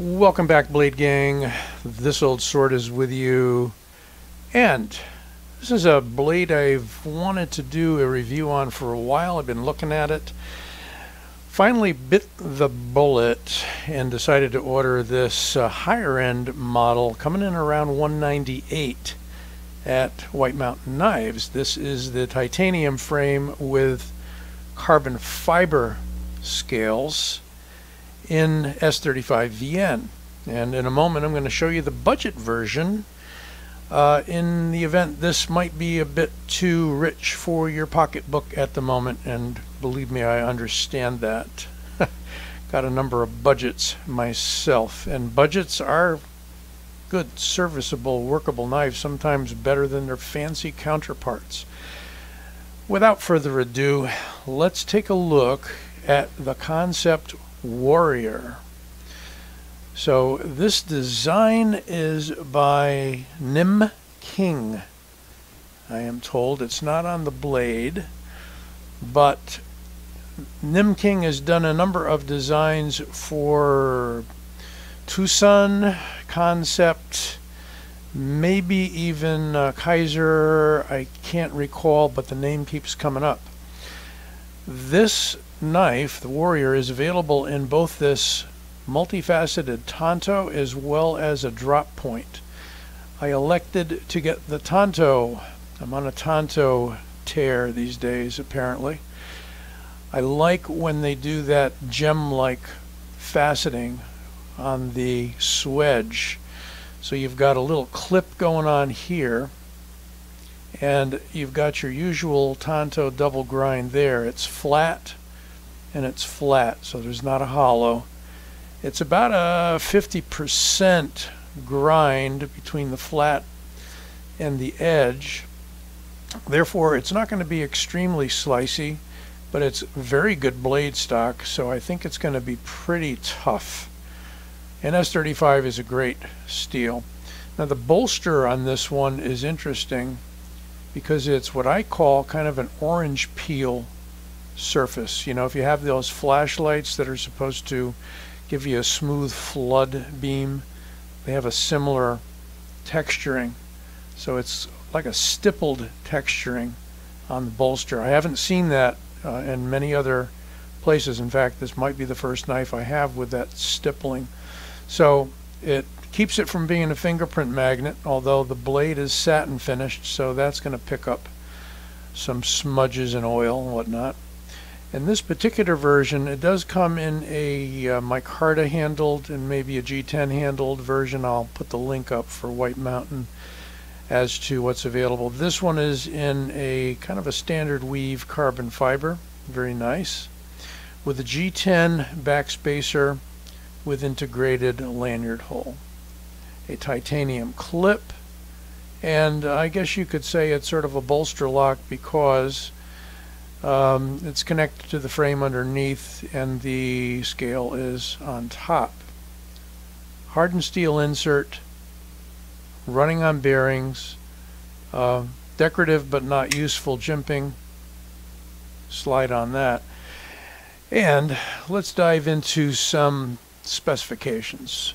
Welcome back, Blade Gang. This old sword is with you, and this is a blade I've wanted to do a review on for a while. I've been looking at it. Finally bit the bullet and decided to order this higher end model coming in around $198 at White Mountain Knives. This is the titanium frame with carbon fiber scales in S35VN, and in a moment I'm going to show you the budget version in the event this might be a bit too rich for your pocketbook at the moment, and believe me, I understand that. Got a number of budgets myself, and budgets are good, serviceable, workable knives, sometimes better than their fancy counterparts. Without further ado, let's take a look at the Kansept Warrior. So this design is by Nim King. I am told it's not on the blade, but Nim King has done a number of designs for Tucson, Kansept, maybe even Kaiser. I can't recall, but the name keeps coming up. This knife, the Warrior, is available in both this multifaceted Tanto as well as a drop point. I elected to get the Tanto. I'm on a Tanto tear these days, apparently. I like when they do that gem-like faceting on the swedge. So you've got a little clip going on here, and you've got your usual Tanto double grind there. It's flat and it's flat, so there's not a hollow. It's about a 50% grind between the flat and the edge. Therefore, it's not going to be extremely slicey, but it's very good blade stock, so I think it's going to be pretty tough. And S35 is a great steel. Now the bolster on this one is interesting because it's what I call kind of an orange peel surface. You know, if you have those flashlights that are supposed to give you a smooth flood beam, they have a similar texturing. So it's like a stippled texturing on the bolster. I haven't seen that in many other places. In fact, this might be the first knife I have with that stippling. So it keeps it from being a fingerprint magnet, although the blade is satin finished, so that's going to pick up some smudges and oil and whatnot. In this particular version, it does come in a micarta handled and maybe a G10 handled version. I'll put the link up for White Mountain as to what's available. This one is in a kind of a standard weave carbon fiber, very nice, with a G10 backspacer with integrated lanyard hole, a titanium clip, and I guess you could say it's sort of a bolster lock because it's connected to the frame underneath and the scale is on top. Hardened steel insert, running on bearings, decorative but not useful jimping. Slide on that. And let's dive into some specifications.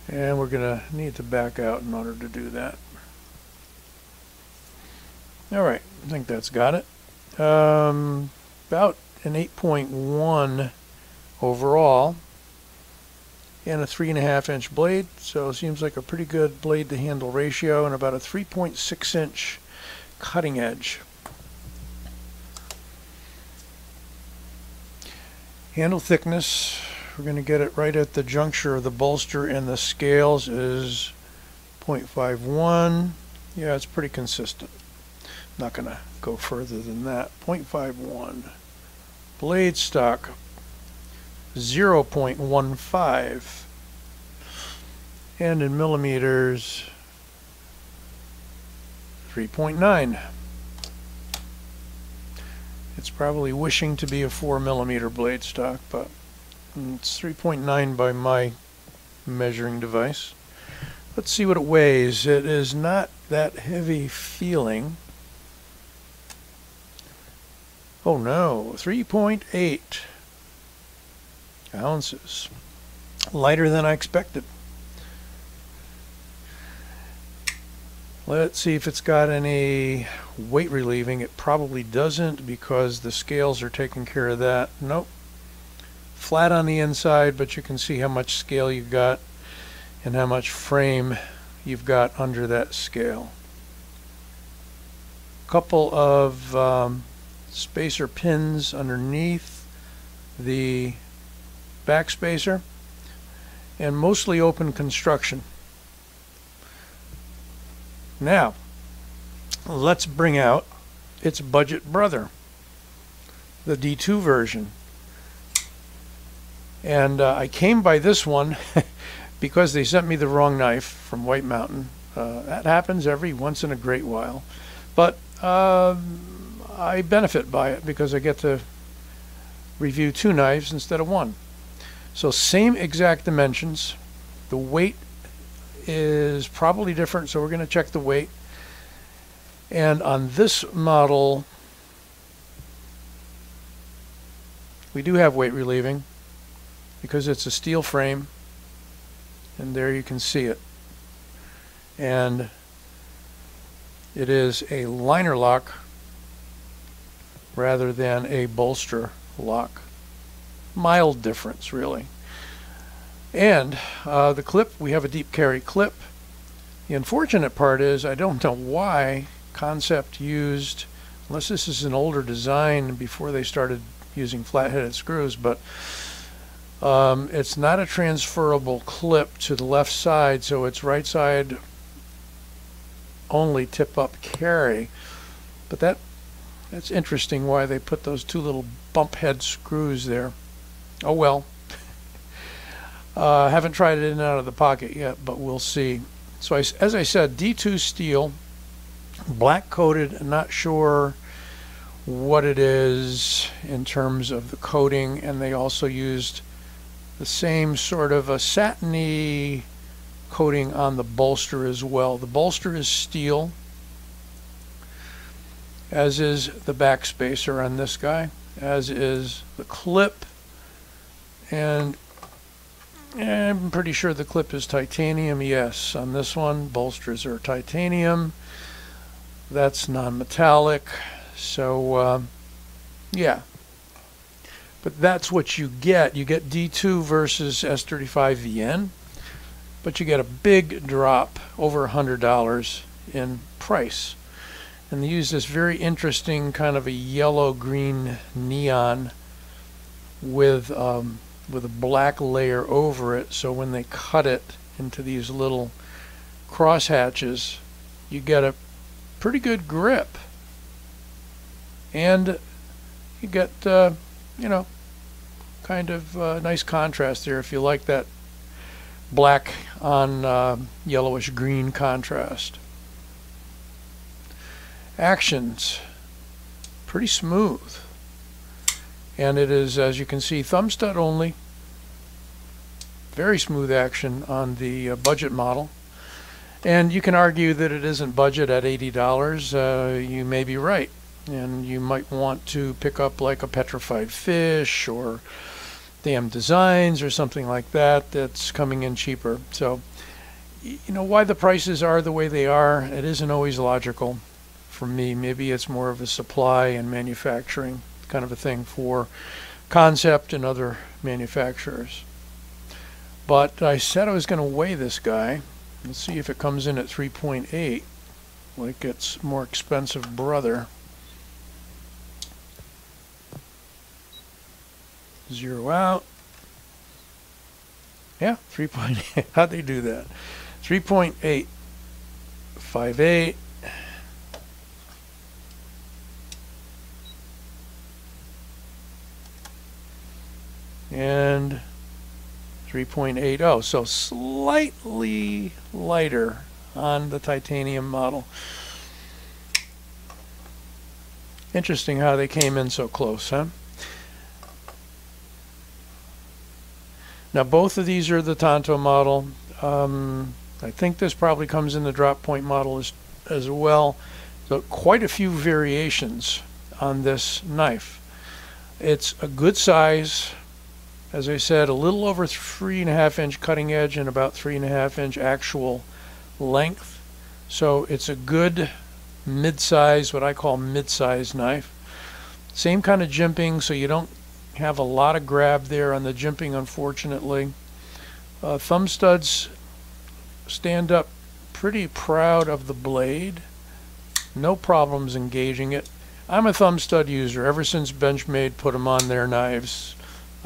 And we're going to need to back out in order to do that. Alright, I think that's got it. About an 8.1 overall and a 3.5 inch blade, so it seems like a pretty good blade to handle ratio, and about a 3.6 inch cutting edge. Handle thickness, we're going to get it right at the juncture of the bolster and the scales, is 0.51. Yeah, it's pretty consistent. Not going to go further than that. 0.51. Blade stock 0.15. And in millimeters 3.9. It's probably wishing to be a 4mm blade stock, but it's 3.9 by my measuring device. Let's see what it weighs. It is not that heavy feeling. Oh no, 3.8. ounces. Lighter than I expected. Let's see if it's got any weight relieving. It probably doesn't because the scales are taking care of that. Nope. Flat on the inside, but you can see how much scale you've got and how much frame you've got under that scale. Couple of spacer pins underneath the back spacer, and mostly open construction. Now, let's bring out its budget brother, the D2 version. And I came by this one because they sent me the wrong knife from White Mountain. That happens every once in a great while. But I benefit by it because I get to review 2 knives instead of 1. So same exact dimensions. The weight is probably different, so we're going to check the weight. And on this model, we do have weight relieving because it's a steel frame, and there you can see it. And it is a liner lock rather than a bolster lock. Mild difference, really. And the clip, we have a deep carry clip. The unfortunate part is I don't know why Kansept used, unless this is an older design before they started using flat-headed screws, but it's not a transferable clip to the left side, so it's right side only tip-up carry. But that's interesting why they put those 2 little bump head screws there. Oh well. Haven't tried it in and out of the pocket yet, but we'll see. So as I said, D2 steel, black coated. Not sure what it is in terms of the coating, and they also used the same sort of a satiny coating on the bolster as well. The bolster is steel, as is the back spacer on this guy, as is the clip, and I'm pretty sure the clip is titanium. Yes, on this one, bolsters are titanium. That's non-metallic. So, yeah. But that's what you get. You get D2 versus S35VN, but you get a big drop, over $100 in price. And they use this very interesting kind of a yellow-green neon with a black layer over it, so when they cut it into these little cross hatches, you get a pretty good grip, and you get you know, kind of nice contrast there if you like that black on yellowish green contrast. Actions, pretty smooth. And it is, as you can see, Thumbstud only. Very smooth action on the budget model. And you can argue that it isn't budget at $80. You may be right. And you might want to pick up like a petrified fish or Damn Designs or something like that that's coming in cheaper. So, you know, why the prices are the way they are, it isn't always logical for me. Maybe it's more of a supply and manufacturing kind of a thing for Kansept and other manufacturers. But I said I was going to weigh this guy. Let's see if it comes in at 3.8 like its more expensive brother. Zero out. Yeah, 3.8. How'd they do that? 3.858. And 3.80, so slightly lighter on the titanium model. Interesting how they came in so close, huh? Now both of these are the Tanto model. I think this probably comes in the drop point model as well. So quite a few variations on this knife. It's a good size. As I said, a little over 3.5-inch cutting edge and about 3.5-inch actual length. So it's a good mid-size, what I call mid-size knife. Same kind of jimping, so you don't have a lot of grab there on the jimping, unfortunately. Thumb studs stand up pretty proud of the blade. No problems engaging it. I'm a thumb stud user. Ever since Benchmade put them on their knives,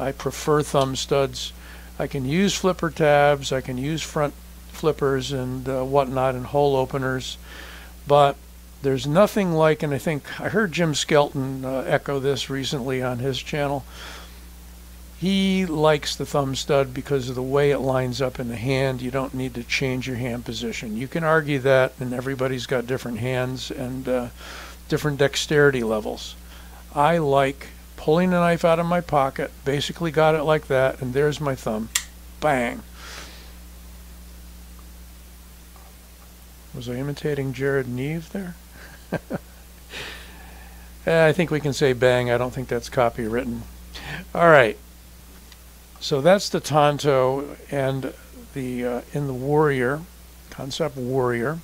I prefer thumb studs. I can use flipper tabs, I can use front flippers and whatnot, and hole openers, but there's nothing like, and I think I heard Jim Skelton echo this recently on his channel. He likes the thumb stud because of the way it lines up in the hand. You don't need to change your hand position. You can argue that, and everybody's got different hands and different dexterity levels. I like pulling the knife out of my pocket, basically got it like that, and there's my thumb. Bang. Was I imitating Jared Neve there? I think we can say bang. I don't think that's copywritten. All right. So that's the Tanto and the in the Warrior, Kansept Warrior.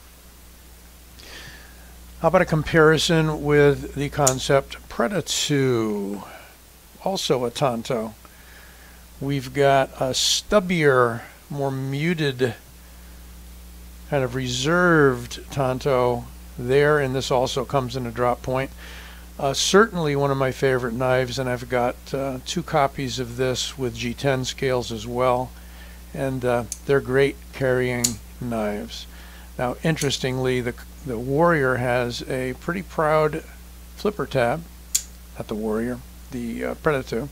How about a comparison with the Kansept Predator, also a Tanto? We've got a stubbier, more muted, kind of reserved Tanto there, and this also comes in a drop point. Certainly one of my favorite knives, and I've got 2 copies of this with G10 scales as well, and they're great carrying knives. Now, interestingly, the Warrior has a pretty proud flipper tab. Not the Warrior, the Predator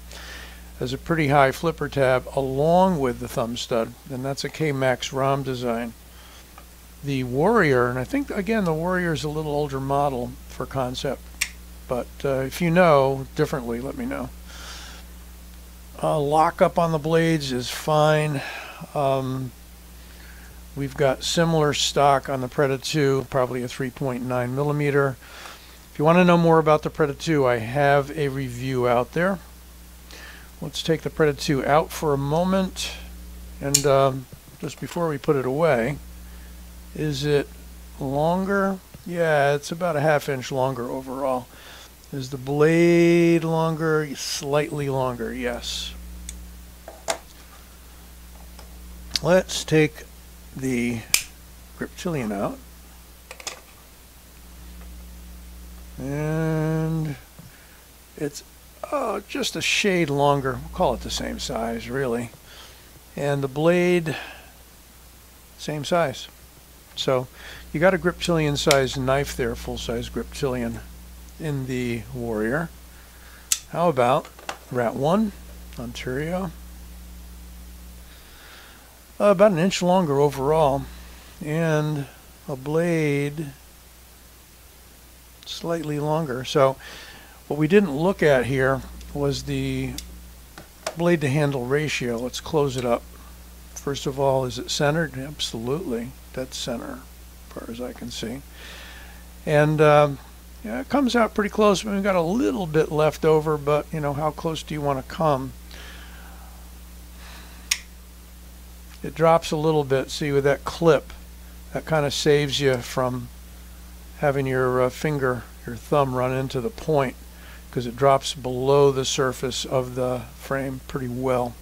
has a pretty high flipper tab along with the thumb stud, and that's a K-Max ROM design. The Warrior, and I think again the Warrior is a little older model for Kansept, but if you know differently, let me know. Lockup on the blades is fine. We've got similar stock on the Predator 2, probably a 3.9 millimeter. If you want to know more about the Predator 2, I have a review out there. Let's take the Predator 2 out for a moment, and just before we put it away, is it longer? Yeah, it's about a 1/2 inch longer overall. Is the blade longer? Slightly longer, yes. Let's take the griptilian out, and it's just a shade longer. We'll call it the same size, really, and the blade same size. So you got a griptilian size knife there, full-size griptilian in the Warrior. How about Rat 1 Ontario? About 1 inch longer overall, and a blade slightly longer. So what we didn't look at here was the blade to handle ratio. Let's close it up. First of all, is it centered? Absolutely, dead center as far as I can see. And yeah, it comes out pretty close. We've got a little bit left over, but you know, how close do you want to come? It drops a little bit. See, with that clip, that kind of saves you from having your finger, your thumb run into the point, because it drops below the surface of the frame pretty well.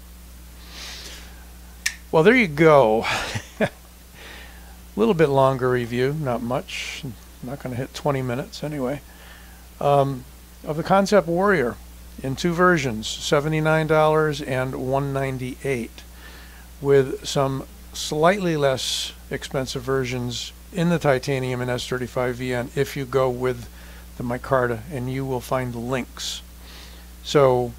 Well, there you go. A little bit longer review, not much. I'm not going to hit 20 minutes anyway. Of the Kansept Warrior in 2 versions, $79 and $198, with some slightly less expensive versions in the titanium and S35 VN if you go with the micarta, and you will find links. So,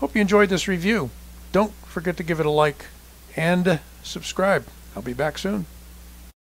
hope you enjoyed this review. Don't forget to give it a like and subscribe. I'll be back soon.